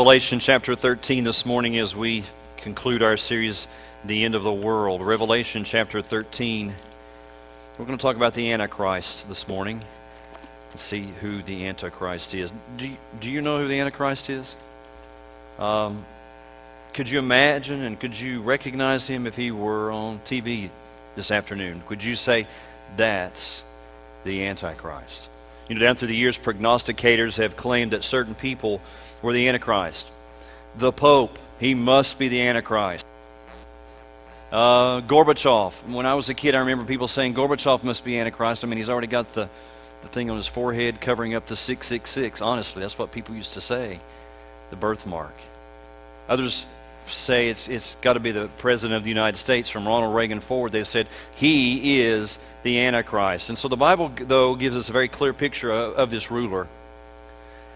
Revelation chapter 13 this morning as we conclude our series, The End of the World. Revelation chapter 13. We're going to talk about the Antichrist this morning and see who the Antichrist is. Do you know who the Antichrist is? Could you imagine and could you recognize him if he were on TV this afternoon? Could you say, that's the Antichrist? You know, down through the years, prognosticators have claimed that certain people were the Antichrist. The Pope, he must be the Antichrist. Gorbachev, when I was a kid, I remember people saying Gorbachev must be Antichrist. I mean, he's already got the thing on his forehead covering up the 666. Honestly, that's what people used to say, the birthmark. Others say it's got to be the President of the United States from Ronald Reagan forward. They said he is the Antichrist. And so the Bible, though, gives us a very clear picture of this ruler.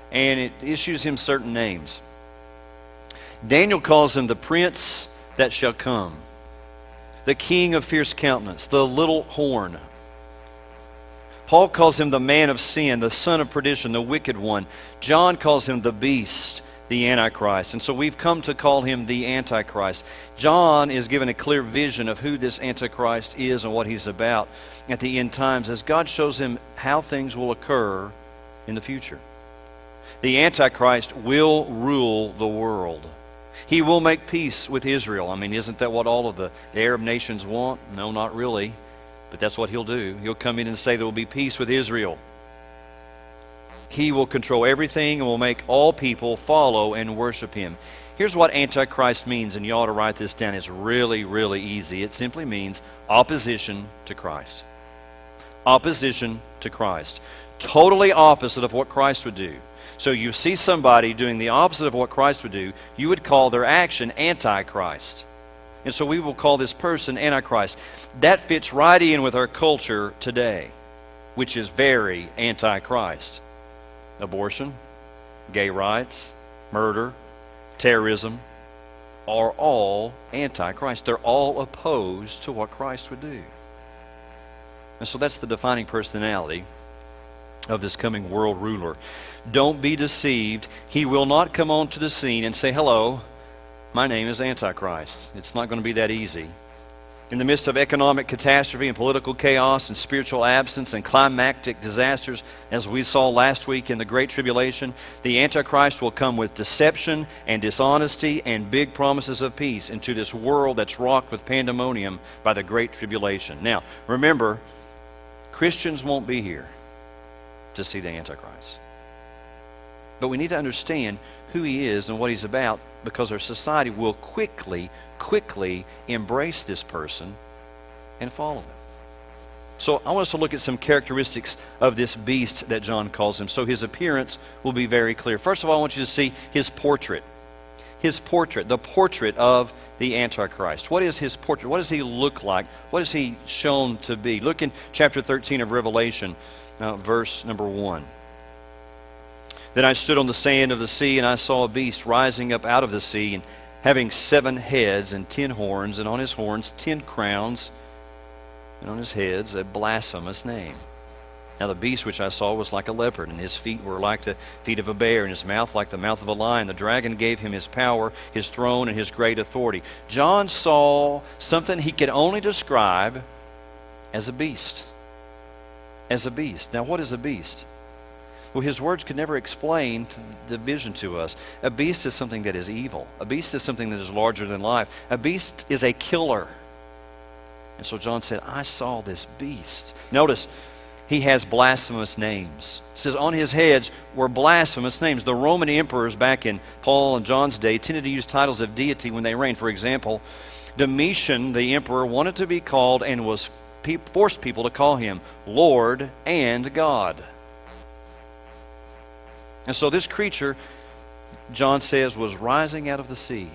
And it issues him certain names. Daniel calls him the Prince that shall come, the King of fierce countenance, the little horn. Paul calls him the man of sin, the son of perdition, the wicked one. John calls him the beast, the Antichrist. And so we've come to call him the Antichrist. John is given a clear vision of who this Antichrist is and what he's about at the end times as God shows him how things will occur in the future. The Antichrist will rule the world. He will make peace with Israel. I mean, isn't that what all of the Arab nations want? No, not really. But that's what he'll do. He'll come in and say there will be peace with Israel. He will control everything and will make all people follow and worship him. Here's what Antichrist means, and you ought to write this down. It's really, really easy. It simply means opposition to Christ. Opposition to Christ. Totally opposite of what Christ would do. So you see somebody doing the opposite of what Christ would do, you would call their action Antichrist. And so we will call this person Antichrist. That fits right in with our culture today, which is very Antichrist. Abortion, gay rights, murder, terrorism are all Antichrist. They're all opposed to what Christ would do. And so that's the defining personality of this coming world ruler. Don't be deceived. He will not come onto the scene and say, hello, my name is Antichrist. It's not going to be that easy. In the midst of economic catastrophe and political chaos and spiritual absence and climactic disasters, as we saw last week in the Great Tribulation, the Antichrist will come with deception and dishonesty and big promises of peace into this world that's rocked with pandemonium by the Great Tribulation. Now, remember, Christians won't be here to see the Antichrist. But we need to understand who he is and what he's about, because our society will quickly embrace this person and follow him. So I want us to look at some characteristics of this beast that John calls him. So his appearance will be very clear. First of all, I want you to see his portrait. His portrait, the portrait of the Antichrist. What is his portrait? What does he look like? What is he shown to be? Look in chapter 13 of Revelation, verse number 1. Then I stood on the sand of the sea, and I saw a beast rising up out of the sea, and having 7 heads and 10 horns, and on his horns 10 crowns, and on his heads a blasphemous name. Now the beast which I saw was like a leopard, and his feet were like the feet of a bear, and his mouth like the mouth of a lion. The dragon gave him his power, his throne, and his great authority. John saw something he could only describe as a beast. As a beast. Now what is a beast? Well, his words could never explain the vision to us. A beast is something that is evil. A beast is something that is larger than life. A beast is a killer. And so John said, I saw this beast. Notice, he has blasphemous names. It says on his heads were blasphemous names. The Roman emperors back in Paul and John's day tended to use titles of deity when they reigned. For example, Domitian, the emperor, wanted to be called and forced people to call him Lord and God. And so this creature, John says, was rising out of the sea.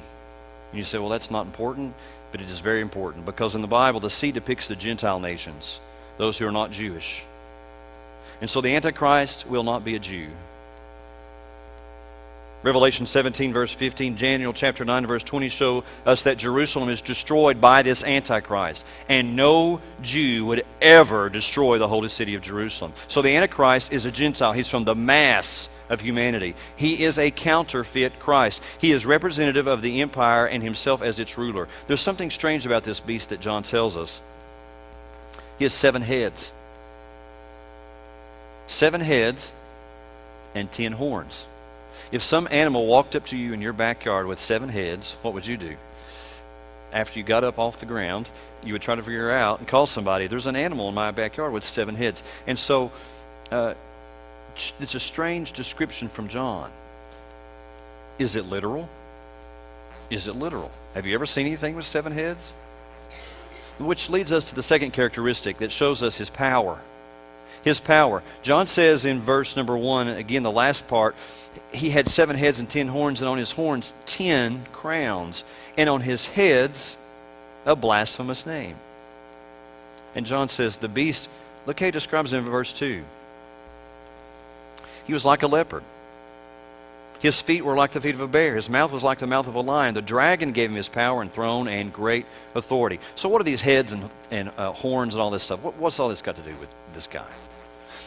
And you say, well, that's not important, but it is very important, because in the Bible, the sea depicts the Gentile nations, those who are not Jewish. And so the Antichrist will not be a Jew. Revelation 17, verse 15, Daniel chapter 9, verse 20 show us that Jerusalem is destroyed by this Antichrist. And no Jew would ever destroy the holy city of Jerusalem. So the Antichrist is a Gentile. He's from the mass of humanity. He is a counterfeit Christ. He is representative of the empire and himself as its ruler. There's something strange about this beast that John tells us. He has 7 heads. 7 heads and 10 horns. If some animal walked up to you in your backyard with 7 heads, what would you do? After you got up off the ground, you would try to figure out and call somebody, there's an animal in my backyard with 7 heads. And so, it's a strange description from John. Is it literal? Is it literal? Have you ever seen anything with 7 heads? Which leads us to the second characteristic that shows us his power. His power. John says in verse number 1, again the last part, he had 7 heads and 10 horns, and on his horns 10 crowns, and on his heads a blasphemous name. And John says the beast, look how he describes him in verse 2. He was like a leopard. His feet were like the feet of a bear. His mouth was like the mouth of a lion. The dragon gave him his power and throne and great authority. So what are these heads and horns and all this stuff? What's all this got to do with this guy?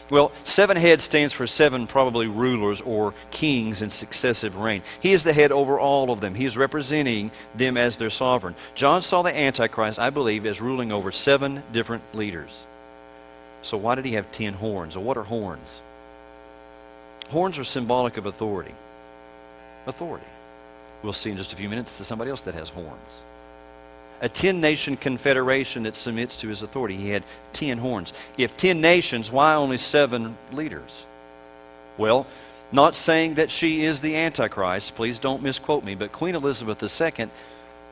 Well, 7 heads stands for 7 probably rulers or kings in successive reign. He is the head over all of them. He is representing them as their sovereign. John saw the Antichrist, I believe, as ruling over 7 different leaders. So why did he have 10 horns? Or what are horns? Horns are symbolic of authority. Authority. We'll see in just a few minutes to somebody else that has horns. A 10-nation confederation that submits to his authority. He had 10 horns. If 10 nations, why only 7 leaders? Well, not saying that she is the Antichrist, please don't misquote me, but Queen Elizabeth II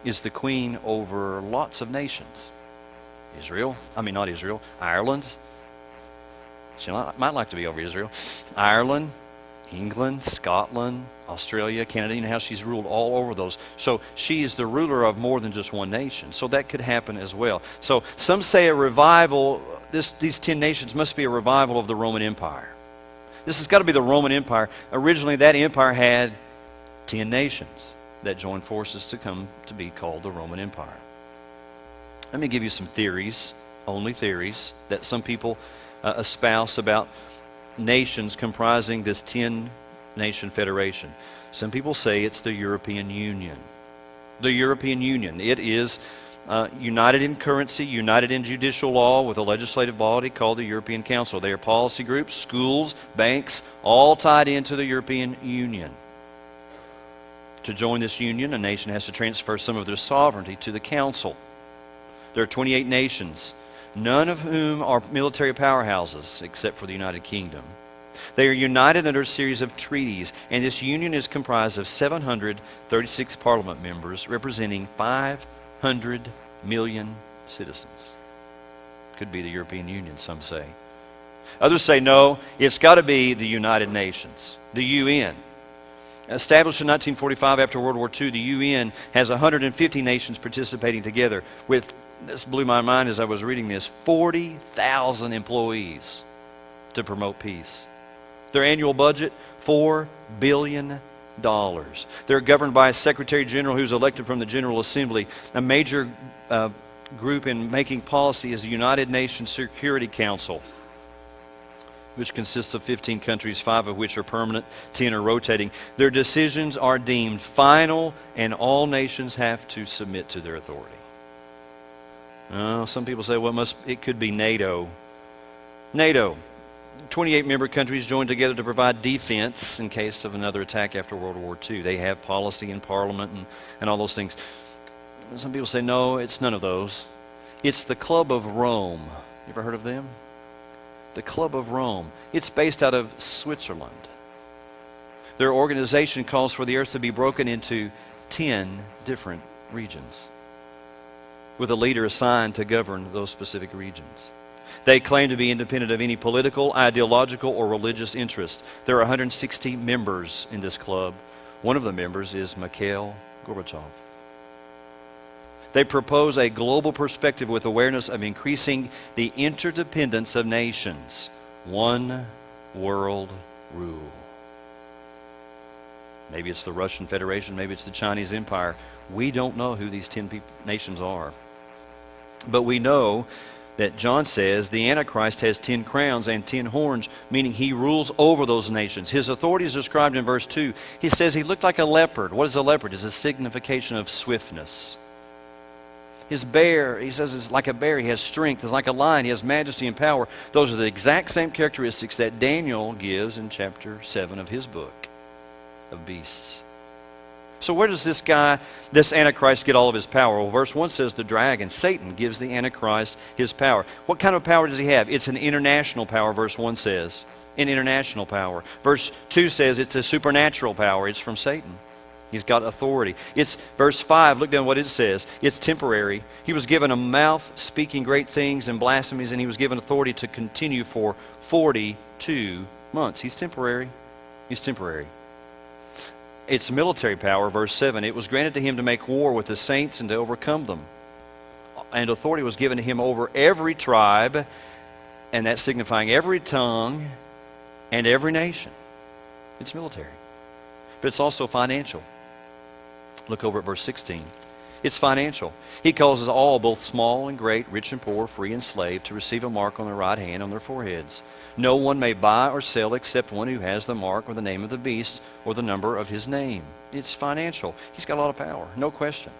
is the queen over lots of nations. Not Israel, Ireland. She might like to be over Israel. Ireland, England, Scotland, Australia, Canada, you know how she's ruled all over those. So she is the ruler of more than just one nation. So that could happen as well. So some say a revival, these 10 nations must be a revival of the Roman Empire. This has got to be the Roman Empire. Originally that empire had 10 nations that joined forces to come to be called the Roman Empire. Let me give you some theories, only theories, that some people espouse about nations comprising this 10-nation federation. Some people say it's the European Union. The European Union. It is united in currency, united in judicial law, with a legislative body called the European Council. They are policy groups, schools, banks, all tied into the European Union. To join this union, a nation has to transfer some of their sovereignty to the Council. There are 28 nations, none of whom are military powerhouses except for the United Kingdom. They are united under a series of treaties, and this union is comprised of 736 parliament members representing 500 million citizens. Could be the European Union, some say. Others say no, it's got to be the United Nations, the UN. Established in 1945 after World War II, the UN has 150 nations participating together with, this blew my mind as I was reading this, 40,000 employees to promote peace. Their annual budget, $4 billion. They're governed by a Secretary General who's elected from the General Assembly. A major group in making policy is the United Nations Security Council, which consists of 15 countries, 5 of which are permanent, 10 are rotating. Their decisions are deemed final, and all nations have to submit to their authority. Some people say, well, it could be NATO. NATO. 28 member countries joined together to provide defense in case of another attack after World War II. They have policy in Parliament and all those things. Some people say, no, it's none of those. It's the Club of Rome. You ever heard of them? The Club of Rome. It's based out of Switzerland. Their organization calls for the earth to be broken into 10 different regions, with a leader assigned to govern those specific regions. They claim to be independent of any political, ideological, or religious interest. There are 160 members in this club. One of the members is Mikhail Gorbachev. They propose a global perspective with awareness of increasing the interdependence of nations. One world rule. Maybe it's the Russian Federation, maybe it's the Chinese Empire. We don't know who these 10 nations are. But we know that John says the Antichrist has 10 crowns and 10 horns, meaning he rules over those nations. His authority is described in verse 2. He says he looked like a leopard. What is a leopard? It's a signification of swiftness. His bear, he says, is like a bear. He has strength. He's like a lion. He has majesty and power. Those are the exact same characteristics that Daniel gives in chapter 7 of his book of beasts. So where does this Antichrist, get all of his power? Well, verse 1 says the dragon, Satan, gives the Antichrist his power. What kind of power does he have? It's an international power, verse 1 says. An international power. Verse 2 says it's a supernatural power. It's from Satan. He's got authority. It's verse 5, look down what it says. It's temporary. He was given a mouth speaking great things and blasphemies, and he was given authority to continue for 42 months. He's temporary. He's temporary. It's military power, verse 7. It was granted to him to make war with the saints and to overcome them. And authority was given to him over every tribe, and that's signifying every tongue and every nation. It's military. But it's also financial. Look over at verse 16. It's financial. He causes all, both small and great, rich and poor, free and slave, to receive a mark on their right hand, on their foreheads. No one may buy or sell except one who has the mark or the name of the beast or the number of his name. It's financial. He's got a lot of power, no question.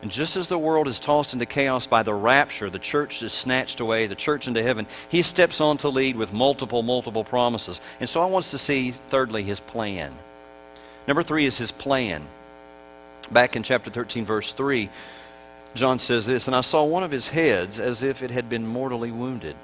And just as the world is tossed into chaos by the rapture, the church is snatched away, the church into heaven, he steps on to lead with multiple promises. And so I want us to see, thirdly, his plan. Number 3 is his plan. Back in chapter 13, verse 3, John says this, "And I saw one of his heads as if it had been mortally wounded.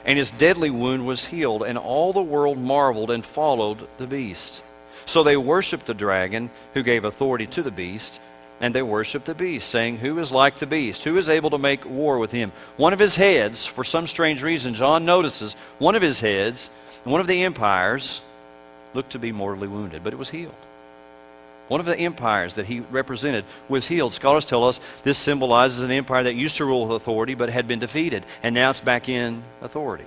And his deadly wound was healed, and all the world marveled and followed the beast. So they worshiped the dragon who gave authority to the beast, and they worshiped the beast, saying, 'Who is like the beast? Who is able to make war with him?'" One of his heads, for some strange reason, John notices, one of his heads, one of the empires, looked to be mortally wounded, but it was healed. One of the empires that he represented was healed. Scholars tell us this symbolizes an empire that used to rule with authority but had been defeated, and now it's back in authority.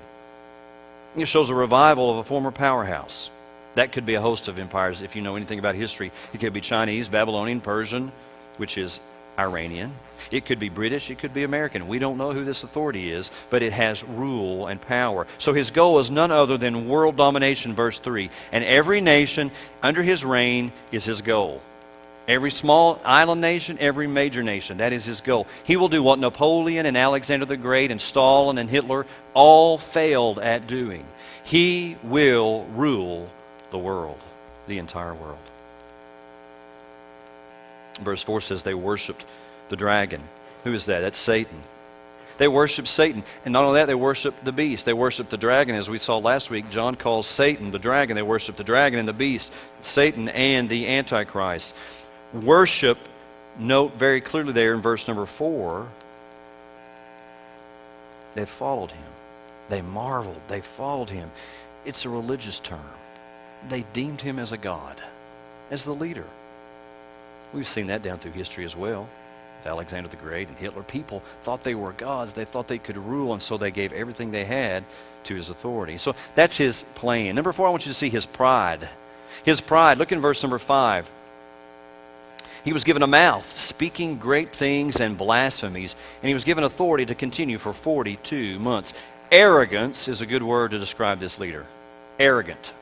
It shows a revival of a former powerhouse. That could be a host of empires if you know anything about history. It could be Chinese, Babylonian, Persian, which is Iranian. It could be British, it could be American. We don't know who this authority is, but it has rule and power. So his goal is none other than world domination, verse 3. And every nation under his reign is his goal. Every small island nation, every major nation, that is his goal. He will do what Napoleon and Alexander the Great and Stalin and Hitler all failed at doing. He will rule the world, the entire world. Verse 4 says they worshiped the dragon. Who is that? That's Satan. They worship Satan. And not only that, they worship the beast. They worship the dragon. As we saw last week, John calls Satan the dragon. They worship the dragon and the beast, Satan and the Antichrist. Worship, note very clearly there in verse number 4, they followed him. They marveled. They followed him. It's a religious term. They deemed him as a god, as the leader. We've seen that down through history as well. Alexander the Great and Hitler, people thought they were gods. They thought they could rule, and so they gave everything they had to his authority. So that's his plan. Number 4, I want you to see his pride. His pride. Look in verse number 5. He was given a mouth, speaking great things and blasphemies, and he was given authority to continue for 42 months. Arrogance is a good word to describe this leader. Arrogant.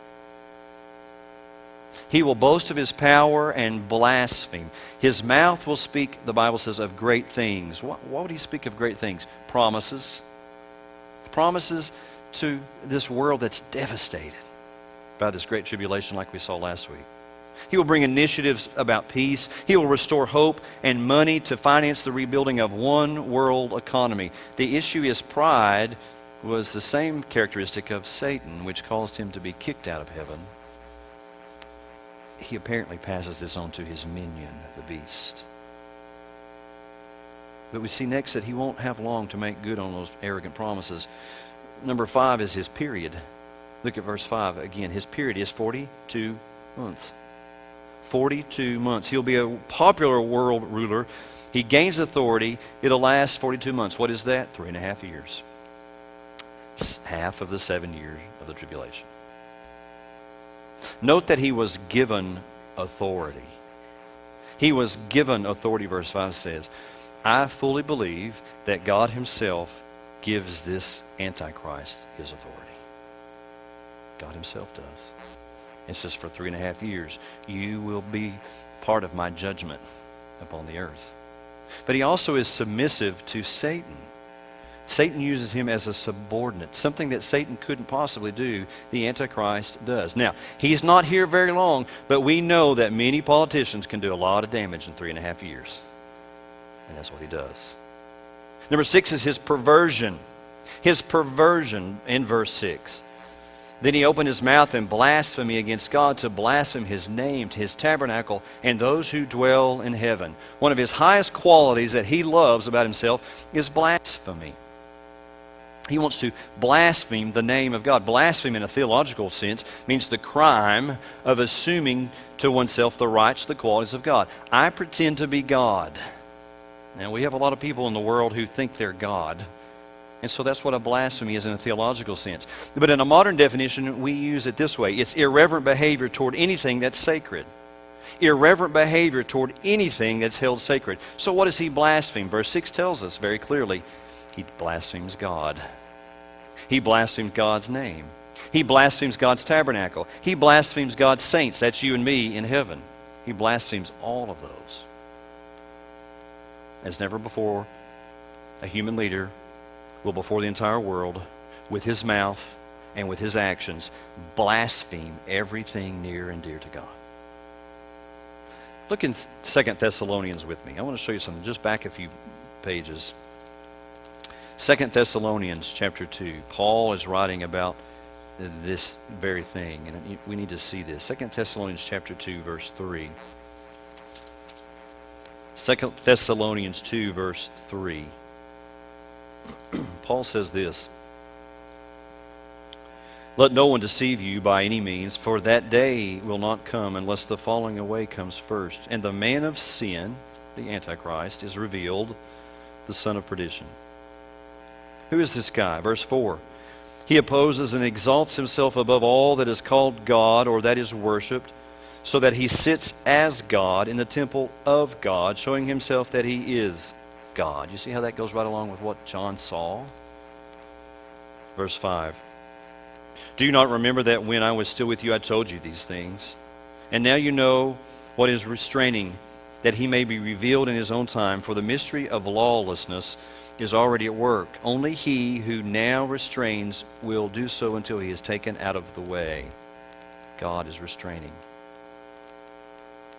He will boast of his power and blaspheme. His mouth will speak, the Bible says, of great things. What would he speak of great things? Promises. Promises to this world that's devastated by this great tribulation like we saw last week. He will bring initiatives about peace. He will restore hope and money to finance the rebuilding of one world economy. The issue is pride was the same characteristic of Satan, which caused him to be kicked out of heaven. He apparently passes this on to his minion, the beast. But we see next that he won't have long to make good on those arrogant promises. Number 5 is his period. Look at verse 5 again. His period is 42 months. 42 months. He'll be a popular world ruler. He gains authority. It'll last 42 months. What is that? 3.5 years. Half of the 7 years of the tribulation. Note that he was given authority. He was given authority, verse 5 says. I fully believe that God himself gives this Antichrist his authority. God himself does. It says for 3.5 years, you will be part of my judgment upon the earth. But he also is submissive to Satan. Satan uses him as a subordinate, something that Satan couldn't possibly do, the Antichrist does. Now, he's not here very long, but we know that many politicians can do a lot of damage in 3.5 years. And that's what he does. Number 6 is his perversion. His perversion in verse 6. Then he opened his mouth in blasphemy against God, to blaspheme his name, his tabernacle, and those who dwell in heaven. One of his highest qualities that he loves about himself is blasphemy. He wants to blaspheme the name of God. Blaspheme in a theological sense means the crime of assuming to oneself the rights, the qualities of God. I pretend to be God. Now, we have a lot of people in the world who think they're God. And so that's what a blasphemy is in a theological sense. But in a modern definition, we use it this way. It's irreverent behavior toward anything that's sacred. Irreverent behavior toward anything that's held sacred. So what does he blaspheme? Verse 6 tells us very clearly, he blasphemes God. He blasphemes God's name. He blasphemes God's tabernacle. He blasphemes God's saints. That's you and me in heaven. He blasphemes all of those. As never before, a human leader will before the entire world, with his mouth and with his actions, blaspheme everything near and dear to God. Look in 2 Thessalonians with me. I want to show you something. Just back a few pages. 2 Thessalonians chapter 2. Paul is writing about this very thing, and we need to see this. 2 Thessalonians chapter 2, verse 3. 2 Thessalonians 2, verse 3. Paul says this, let no one deceive you by any means, for that day will not come unless the falling away comes first. And the man of sin, the Antichrist, is revealed, the son of perdition. Who is this guy? Verse 4. He opposes and exalts himself above all that is called God or that is worshipped, so that he sits as God in the temple of God, showing himself that he is God. You see how that goes right along with what John saw? Verse 5. Do you not remember that when I was still with you I told you these things? And now you know what is restraining, that he may be revealed in his own time, for the mystery of lawlessness is already at work. Only he who now restrains will do so until he is taken out of the way. God is restraining.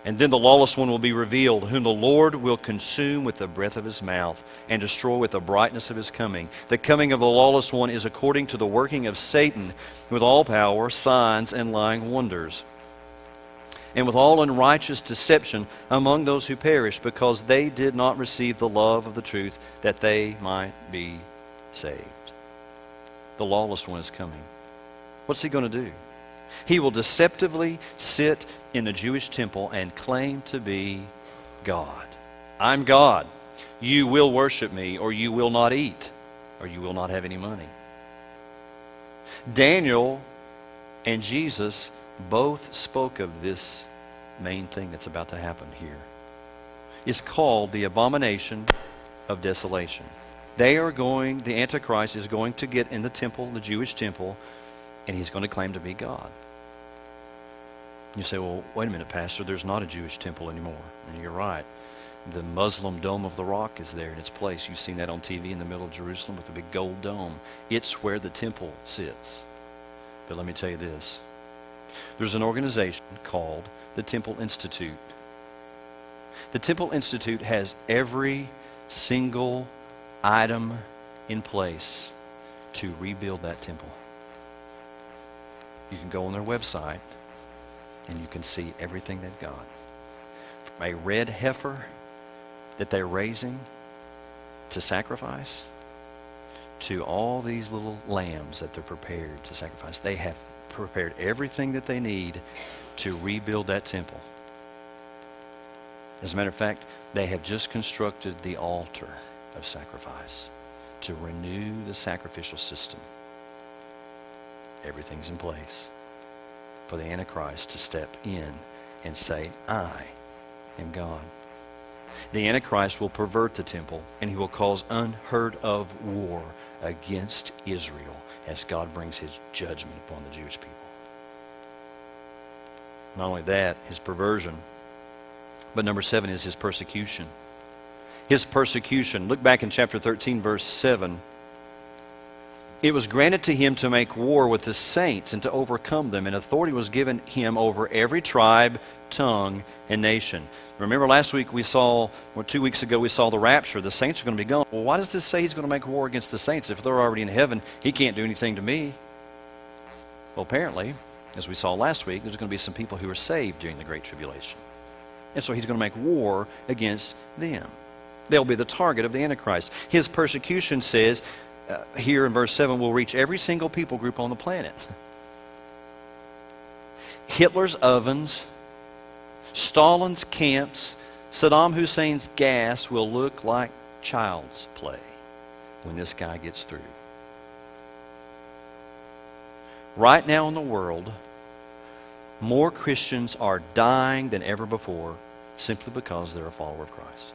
And then the lawless one will be revealed, whom the Lord will consume with the breath of his mouth and destroy with the brightness of his coming. The coming of the lawless one is according to the working of Satan, with all power, signs, and lying wonders, and with all unrighteous deception among those who perish, because they did not receive the love of the truth, that they might be saved. The lawless one is coming. What's he going to do? He will deceptively sit in the Jewish temple and claim to be God. I'm God. You will worship me, or you will not eat, or you will not have any money. Daniel and Jesus both spoke of this main thing that's about to happen here. It's called the abomination of desolation. The Antichrist is going to get in the temple, the Jewish temple, and he's going to claim to be God. You say, well, wait a minute, Pastor, there's not a Jewish temple anymore. And you're right. The Muslim Dome of the Rock is there in its place. You've seen that on TV in the middle of Jerusalem with a big gold dome. It's where the temple sits. But let me tell you this. There's an organization called the Temple Institute. The Temple Institute has every single item in place to rebuild that temple. You can go on their website and you can see everything they've got. From a red heifer that they're raising to sacrifice, to all these little lambs that they're prepared to sacrifice. They have prepared everything that they need to rebuild that temple. As a matter of fact, they have just constructed the altar of sacrifice to renew the sacrificial system. Everything's in place for the Antichrist to step in and say, I am God. The Antichrist will pervert the temple, and he will cause unheard of war against Israel as God brings his judgment upon the Jewish people. Not only that, his perversion, but number 7 is his persecution. His persecution. Look back in chapter 13, verse 7. It was granted to him to make war with the saints and to overcome them, and authority was given him over every tribe, tongue, and nation. Remember last week we saw, or 2 weeks ago we saw the rapture. The saints are going to be gone. Well, why does this say he's going to make war against the saints? If they're already in heaven, he can't do anything to me. Well, apparently, as we saw last week, there's going to be some people who are saved during the Great Tribulation. And so he's going to make war against them. They'll be the target of the Antichrist. His persecution says, here in verse 7, will reach every single people group on the planet. Hitler's ovens, Stalin's camps, Saddam Hussein's gas will look like child's play when this guy gets through. Right now in the world, more Christians are dying than ever before simply because they're a follower of Christ.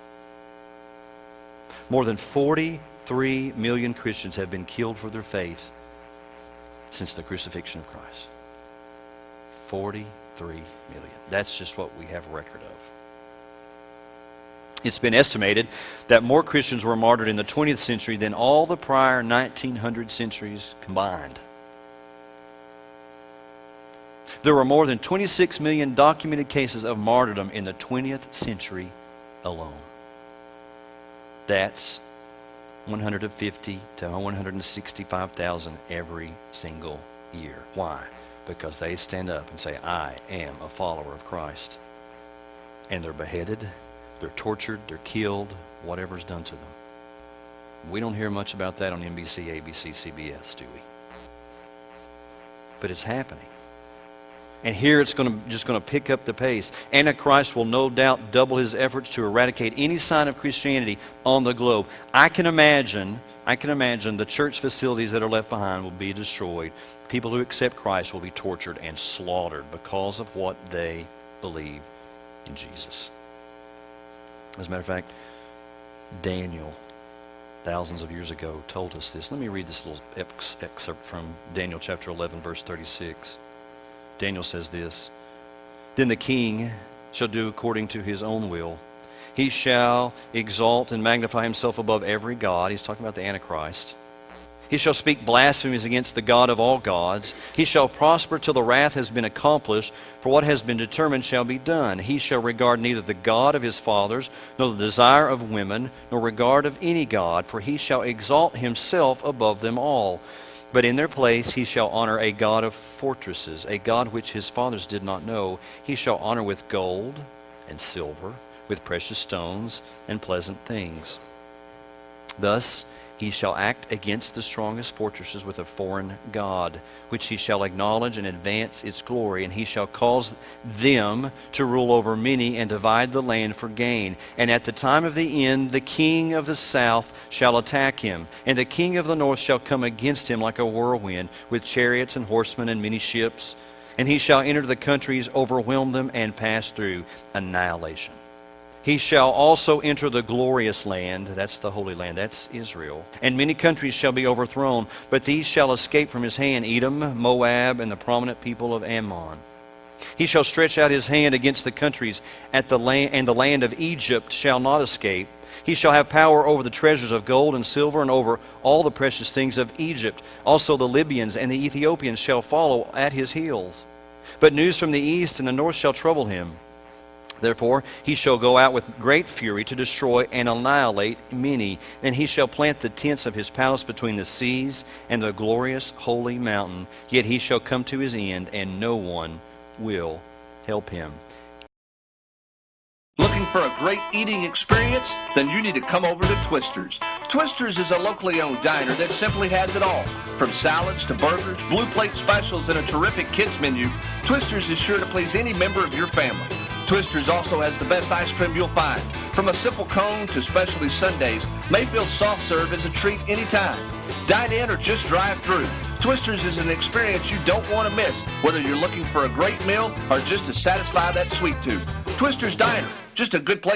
More than 43 million Christians have been killed for their faith since the crucifixion of Christ. 43 million. That's just what we have a record of. It's been estimated that more Christians were martyred in the 20th century than all the prior 1900 centuries combined. There were more than 26 million documented cases of martyrdom in the 20th century alone. That's 150 to 165,000 every single year. Why? Because they stand up and say, I am a follower of Christ. And they're beheaded, they're tortured, they're killed, whatever's done to them. We don't hear much about that on NBC, ABC, CBS, do we? But it's happening. And here it's just going to pick up the pace. Antichrist will no doubt double his efforts to eradicate any sign of Christianity on the globe. I can imagine the church facilities that are left behind will be destroyed. People who accept Christ will be tortured and slaughtered because of what they believe in Jesus. As a matter of fact, Daniel, thousands of years ago, told us this. Let me read this little excerpt from Daniel chapter 11, verse 36. Daniel says this, Then the king shall do according to his own will. He shall exalt and magnify himself above every god. He's talking about the Antichrist. He shall speak blasphemies against the God of all gods. He shall prosper till the wrath has been accomplished, for what has been determined shall be done. He shall regard neither the God of his fathers, nor the desire of women, nor regard of any god, for he shall exalt himself above them all. But in their place he shall honor a God of fortresses, a God which his fathers did not know. He shall honor with gold and silver, with precious stones and pleasant things. Thus he shall act against the strongest fortresses with a foreign god, which he shall acknowledge and advance its glory, and he shall cause them to rule over many and divide the land for gain. And at the time of the end, the king of the south shall attack him, and the king of the north shall come against him like a whirlwind, with chariots and horsemen and many ships. And he shall enter the countries, overwhelm them, and pass through. Annihilation. He shall also enter the glorious land, that's the Holy Land, that's Israel. And many countries shall be overthrown, but these shall escape from his hand, Edom, Moab, and the prominent people of Ammon. He shall stretch out his hand against the countries, and the land of Egypt shall not escape. He shall have power over the treasures of gold and silver, and over all the precious things of Egypt. Also the Libyans and the Ethiopians shall follow at his heels. But news from the east and the north shall trouble him. Therefore he shall go out with great fury to destroy and annihilate many. And he shall plant the tents of his palace between the seas and the glorious holy mountain. Yet he shall come to his end, and no one will help him. Looking for a great eating experience? Then you need to come over to Twister's. Twister's is a locally owned diner that simply has it all. From salads to burgers, blue plate specials, and a terrific kids menu, Twister's is sure to please any member of your family. Twister's also has the best ice cream you'll find. From a simple cone to specialty sundaes, Mayfield's soft serve is a treat anytime. Dine in or just drive through. Twister's is an experience you don't want to miss, whether you're looking for a great meal or just to satisfy that sweet tooth. Twister's Diner, just a good place.